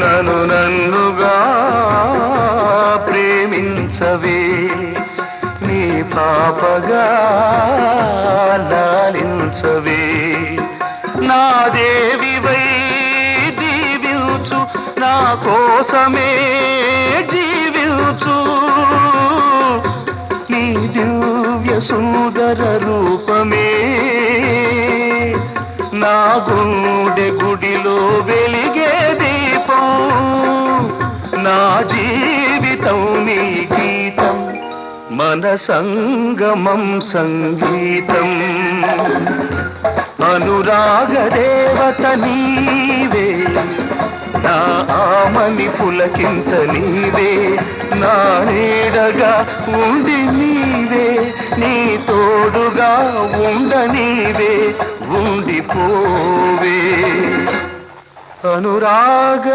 నన్ను నన్నుగా ప్రేమించవే, నీ పాపగా లాలించవే. నా దేవివై దీవించు, నా కోసమే జీవించు. నీ దివ్య సుందర రూపమే నా గుండె గుడిలో వెలిగే దీపం. నా జీవితం నీ గీతం, మన సంగమం సంగీతం. అనురాగ దేవత నీవే, నా ఆమని పులకింత నీవే. నా నీడగా ఉండి నీవే, నీ తోడుగా ఉండ నీవే. ఉండిపోవే అనురాగ